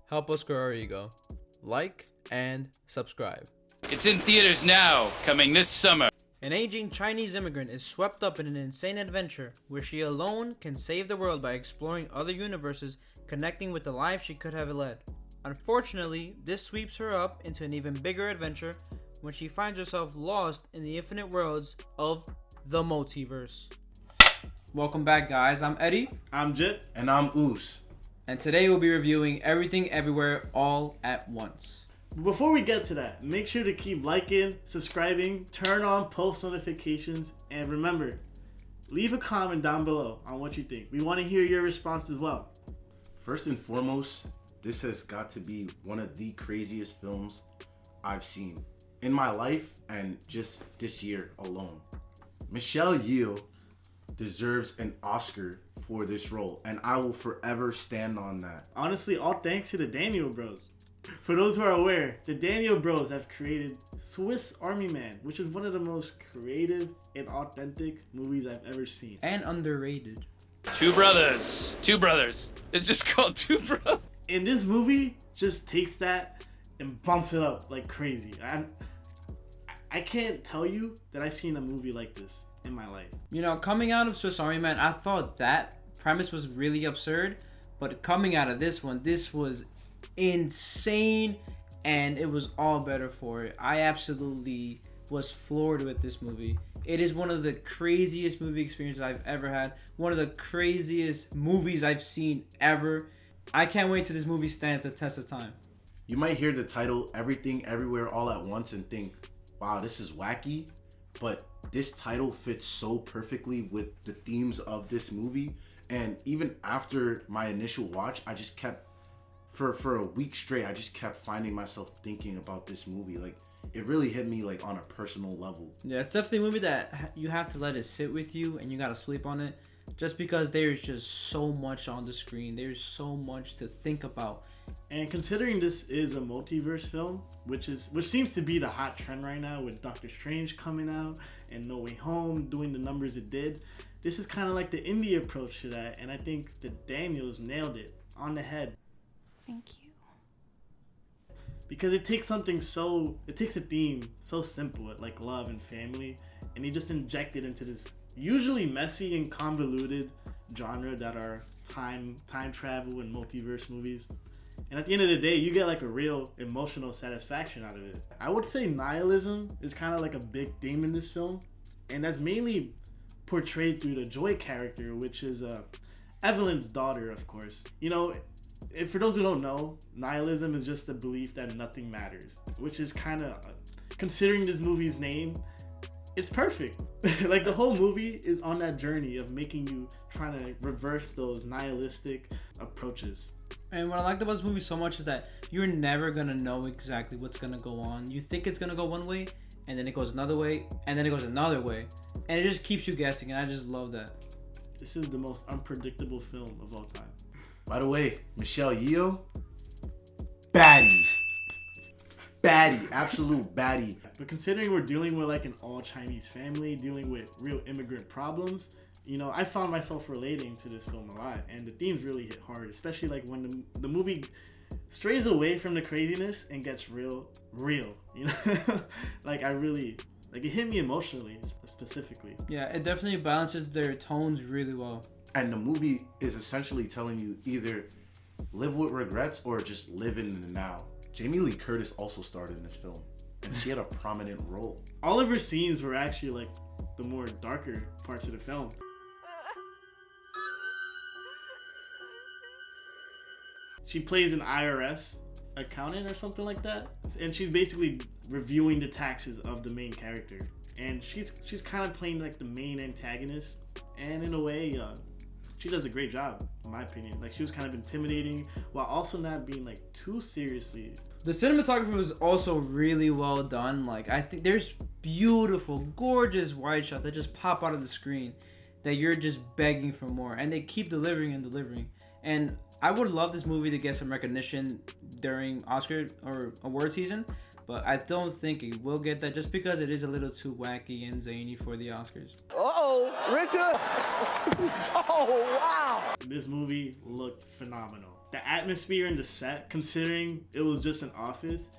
Help us grow our ego. Like and subscribe. It's in theaters now, coming this summer. An aging Chinese immigrant is swept up in an insane adventure where she alone can save the world by exploring other universes, connecting with the life she could have led. Unfortunately, this sweeps her up into an even bigger adventure when she finds herself lost in the infinite worlds of the multiverse. Welcome back, guys. I'm Eddie. I'm Jit. And I'm Oos. And today we'll be reviewing Everything Everywhere All at Once. Before we get to that, make sure to keep liking, subscribing, turn on post notifications, and remember, leave a comment down below on what you think. We want to hear your response as well. First and foremost, this has got to be one of the craziest films I've seen in my life and just this year alone. Michelle Yeoh deserves an Oscar for this role, and I will forever stand on that. Honestly, all thanks to the Daniel Bros. For those who are aware, the Daniel Bros have created Swiss Army Man, which is one of the most creative and authentic movies I've ever seen. And underrated. Two brothers. It's just called Two Brothers. And this movie just takes that and bumps it up like crazy. I can't tell you that I've seen a movie like this in my life. You know, coming out of Swiss Army Man, I thought that premise was really absurd, but coming out of this one, this was insane, and it was all better for it. I absolutely was floored with this movie. It is one of the craziest movie experiences I've ever had. One of the craziest movies I've seen ever. I can't wait till this movie stands the test of time. You might hear the title Everything Everywhere All at Once and think, wow, this is wacky, but this title fits so perfectly with the themes of this movie. And even after my initial watch, I just kept, for a week straight, I just kept finding myself thinking about this movie. Like, it really hit me like on a personal level. Yeah, it's definitely a movie that you have to let it sit with you and you gotta sleep on it, just because there's just so much on the screen. There's so much to think about. And considering this is a multiverse film, which seems to be the hot trend right now with Doctor Strange coming out and No Way Home doing the numbers it did, this is kind of like the indie approach to that, and I think the Daniels nailed it on the head. Thank you. Because it takes a theme so simple like love and family, and he just inject it into this usually messy and convoluted genre that are time travel and multiverse movies. And at the end of the day, you get like a real emotional satisfaction out of it. I would say nihilism is kind of like a big theme in this film, and that's mainly portrayed through the Joy character, which is Evelyn's daughter, of course. You know, for those who don't know, nihilism is just a belief that nothing matters, which is kind of, considering this movie's name, it's perfect. Like, the whole movie is on that journey of making you trying to reverse those nihilistic approaches. And what I liked about this movie so much is that you're never gonna know exactly what's gonna go on. You think it's gonna go one way, and then it goes another way, and then it goes another way, and it just keeps you guessing, and I just love that. This is the most unpredictable film of all time. By the way, Michelle Yeoh, baddie, absolute baddie. But considering we're dealing with like an all Chinese family, dealing with real immigrant problems, you know, I found myself relating to this film a lot, and the themes really hit hard, especially like when the movie strays away from the craziness and gets real, you know. Like, it hit me emotionally, specifically. Yeah, it definitely balances their tones really well. And the movie is essentially telling you either live with regrets or just live in the now. Jamie Lee Curtis also starred in this film, and she had a prominent role. All of her scenes were actually like the more darker parts of the film. She plays an IRS accountant or something like that, and she's basically reviewing the taxes of the main character, and she's kind of playing like the main antagonist, and in a way she does a great job, in my opinion. Like, she was kind of intimidating while also not being like too seriously. The cinematography was also really well done. Like, I think there's beautiful, gorgeous wide shots that just pop out of the screen that you're just begging for more, and they keep delivering. And I would love this movie to get some recognition during Oscar or award season, but I don't think it will get that just because it is a little too wacky and zany for the Oscars. Uh-oh, Richard! Oh, wow! This movie looked phenomenal. the atmosphere in the set, considering it was just an office,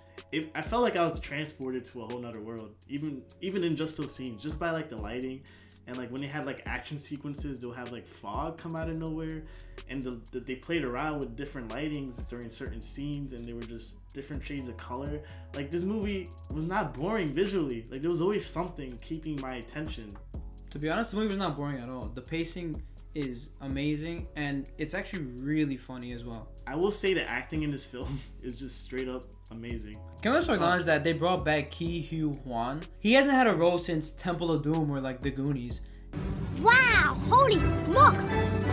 I felt like I was transported to a whole nother world. Even in just those scenes, just by like the lighting, and like when they had like action sequences, they'll have like fog come out of nowhere, and they played around with different lightings during certain scenes, and they were just different shades of color. Like this movie was not boring visually. Like there was always something keeping my attention. To be honest, the movie was not boring at all. The pacing is amazing, and it's actually really funny as well. I will say the acting in this film is just straight up amazing. Can we also acknowledge that they brought back Kwan? He hasn't had a role since Temple of Doom or like The Goonies. Wow, holy smoke!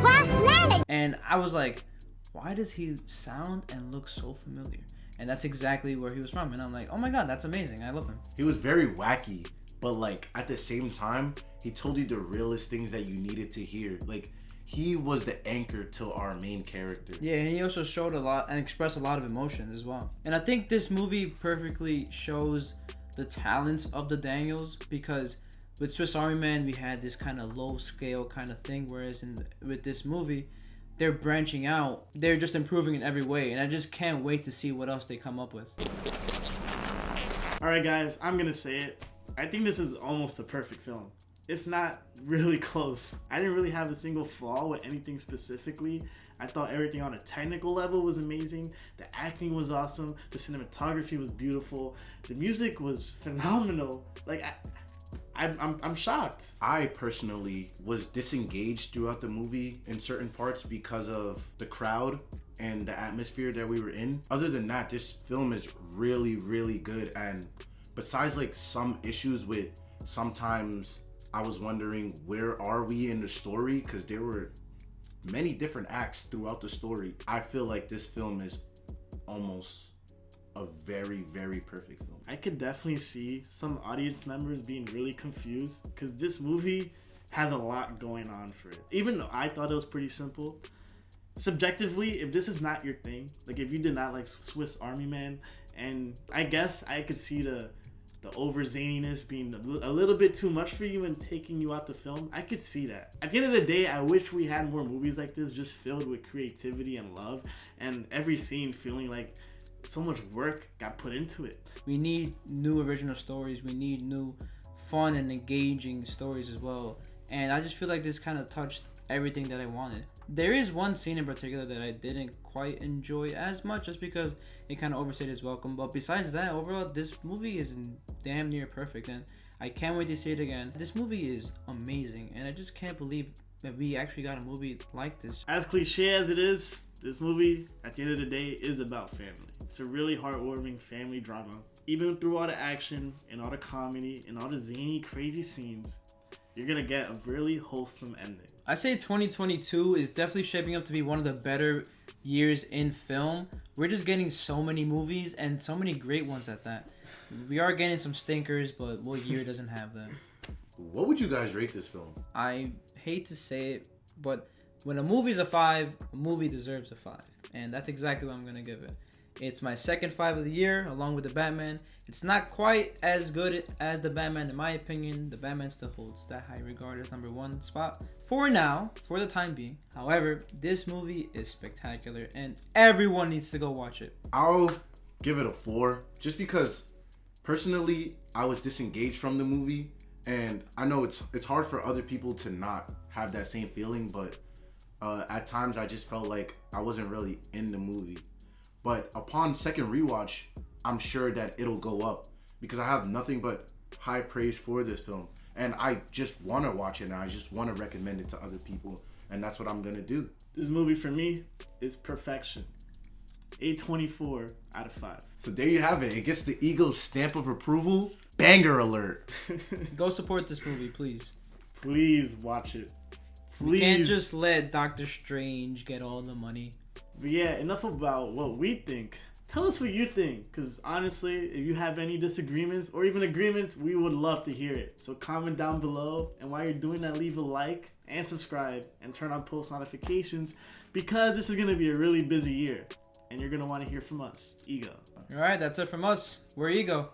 Crash landing! And I was like, why does he sound and look so familiar? And that's exactly where he was from. And I'm like, oh my god, that's amazing. I love him. He was very wacky, but like at the same time, he told you the realest things that you needed to hear. Like he was the anchor to our main character. Yeah, and he also showed a lot and expressed a lot of emotions as well. And I think this movie perfectly shows the talents of the Daniels, because with Swiss Army Man we had this kind of low scale kind of thing, whereas with this movie they're branching out. They're just improving in every way, and I just can't wait to see what else they come up with. Alright guys, I'm gonna say it. I think this is almost a perfect film, if not really close. I didn't really have a single flaw with anything specifically. I thought everything on a technical level was amazing. The acting was awesome. The cinematography was beautiful. The music was phenomenal. Like I'm shocked. I personally was disengaged throughout the movie in certain parts because of the crowd and the atmosphere that we were in. Other than that, this film is really, really good. And besides like some issues with sometimes I was wondering, where are we in the story? Because there were many different acts throughout the story. I feel like this film is almost a very, very perfect film. I could definitely see some audience members being really confused, because this movie has a lot going on for it. Even though I thought it was pretty simple, subjectively, if this is not your thing, like if you did not like Swiss Army Man, and I guess I could see the over zaniness being a little bit too much for you and taking you out the film, I could see that. At the end of the day, I wish we had more movies like this, just filled with creativity and love, and every scene feeling like so much work got put into it. We need new original stories. We need new fun and engaging stories as well. And I just feel like this kind of touched everything that I wanted. There is one scene in particular that I didn't quite enjoy as much, just because it kind of overstayed its welcome. But besides that, overall, this movie is damn near perfect, and I can't wait to see it again. This movie is amazing, and I just can't believe that we actually got a movie like this. As cliche as it is, this movie, at the end of the day, is about family. It's a really heartwarming family drama. Even through all the action and all the comedy and all the zany, crazy scenes, you're gonna get a really wholesome ending. I say 2022 is definitely shaping up to be one of the better years in film. We're just getting so many movies, and so many great ones at that. We are getting some stinkers, but what year doesn't have them? What would you guys rate this film? I hate to say it, but when a movie's a 5, a movie deserves a 5. And that's exactly what I'm going to give it. It's my second 5 of the year, along with the Batman. It's not quite as good as the Batman, in my opinion. The Batman still holds that high regard as number 1 spot for now, for the time being. However, this movie is spectacular, and everyone needs to go watch it. I'll give it a 4, just because personally I was disengaged from the movie, and I know it's hard for other people to not have that same feeling, but at times I just felt like I wasn't really in the movie. But upon second rewatch, I'm sure that it'll go up, because I have nothing but high praise for this film, and I just want to watch it, and I just want to recommend it to other people, and that's what I'm gonna do. This movie for me is perfection. A24 out of 5. So there you have it. It gets the Eagles stamp of approval. Banger alert. Go support this movie, please. Please watch it. Please. We can't just let Doctor Strange get all the money. But yeah, enough about what we think. Tell us what you think, because honestly, if you have any disagreements or even agreements, we would love to hear it. So comment down below, and while you're doing that, leave a like and subscribe and turn on post notifications, because this is going to be a really busy year and you're going to want to hear from us. Ego. Alright, that's it from us. We're Ego.